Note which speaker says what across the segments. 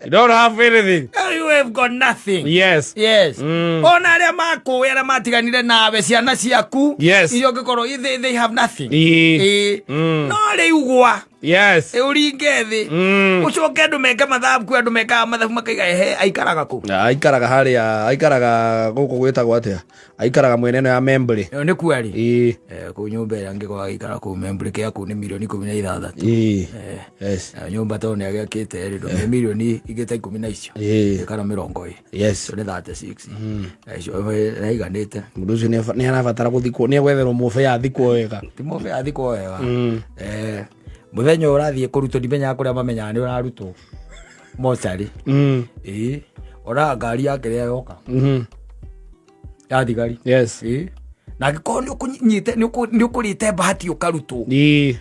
Speaker 1: You don't have anything.
Speaker 2: You have got nothing.
Speaker 1: Yes.
Speaker 2: Yes. Ona aria maku era matiganire nawe ciana ciaku.
Speaker 1: Yes.
Speaker 2: Iyo ngikoro they have nothing.
Speaker 1: No
Speaker 2: riugwa.
Speaker 1: Yes.
Speaker 2: Uringe thi. Ucoke andu meka mathabu ku andu meka mathabu makaiga aikaraga ku.
Speaker 1: Aikaraga haria aikaraga guku gwitagwo atia. Aikaraga mwene no ya Membri.
Speaker 2: Yo ni kweli. Ku nyumba yange kwa aikara ku Membri kia ku ni milioni 16.
Speaker 1: Yes.
Speaker 2: Nyumba to ni agakite ri do milioni igita 10 icio. Ikara 20.
Speaker 1: Yes.
Speaker 2: So ni 36. Icio raiganite.
Speaker 1: Mundu ucio ni arabatara guthikwo ni gwetherwo mufe ya thikwo wega.
Speaker 2: Ti mufe ya thikwo wega. Muthenya urathie kurutwo ndimenya kuria mamenya ni urarutwo mochari ora ngari yake ria yoka ya thigari.
Speaker 1: Yes.
Speaker 2: Na giko ni ukunyite ni ukurite bahati ukarutwo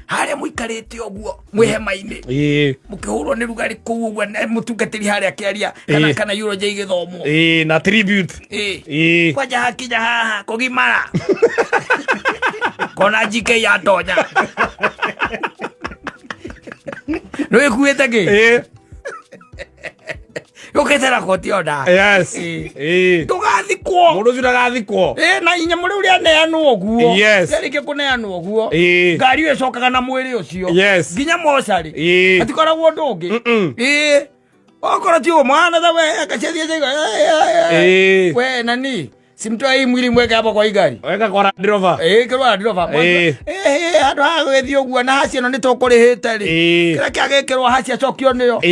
Speaker 2: haria muikarite oguo mwihema-ini mukihurwo ni rugari kuu uguo mutungatiri haria kiaria kana euro je igithomo
Speaker 1: na tribute
Speaker 2: kwaja hakinya haha kugimara kona jike ya tonya no ekuete ki yoketera koti oda.
Speaker 1: Yes.
Speaker 2: Tugathikwo
Speaker 1: mundu ucio ndagathikwo
Speaker 2: na inya muri uria neanwo guo.
Speaker 1: Yes.
Speaker 2: Serike kuneanwo guo ngari ecokaga na mwiri ucio.
Speaker 1: Yes.
Speaker 2: Nginya mochari atikoragwo ndungi okora ti umwana da we akachethia jega we nani simtoa hii mwili mweke hapo kwa igari
Speaker 1: weka kwa driver
Speaker 2: kirwa driver andu ha gwethi uguo na hacia no ni tukurihite ri kira kiagekirwo hacia cokio niyo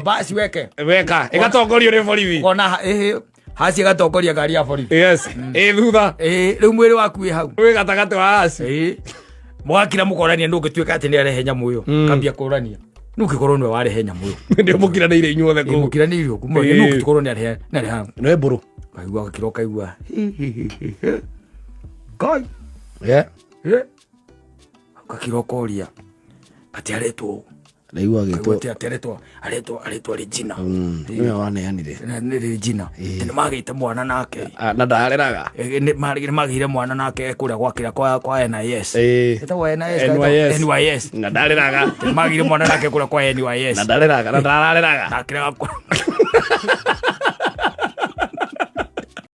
Speaker 2: basi weka
Speaker 1: igatongorio ni borithi
Speaker 2: ona hacia gatongoria ngari ya borithi.
Speaker 1: Yes. Thutha
Speaker 2: riu mwiri waku wi hau
Speaker 1: wi gatagati wa haci
Speaker 2: mwakira mukorania ndungituika ati ni arehe nyamu uyo kambia kurania nukikorwo nwe warehe nyamu uyo
Speaker 1: ndio mukiranire inyuothe ku
Speaker 2: mukiranire ku mwe nukikorwo ni arehe
Speaker 1: no eburu
Speaker 2: kaigua kirokaigua kai kakirokoria ati aretwo
Speaker 1: naigua gitwo
Speaker 2: aretwo Regina
Speaker 1: niwe waneanire
Speaker 2: ni Regina ni magite mwana nake
Speaker 1: na ndareraga
Speaker 2: ni magire mwana nake kuria gwakira kwa NIS etagwo NYS
Speaker 1: na ndareraga
Speaker 2: magire mwana nake kuria kwa NYS
Speaker 1: na ndareraga na ndarareraga
Speaker 2: akira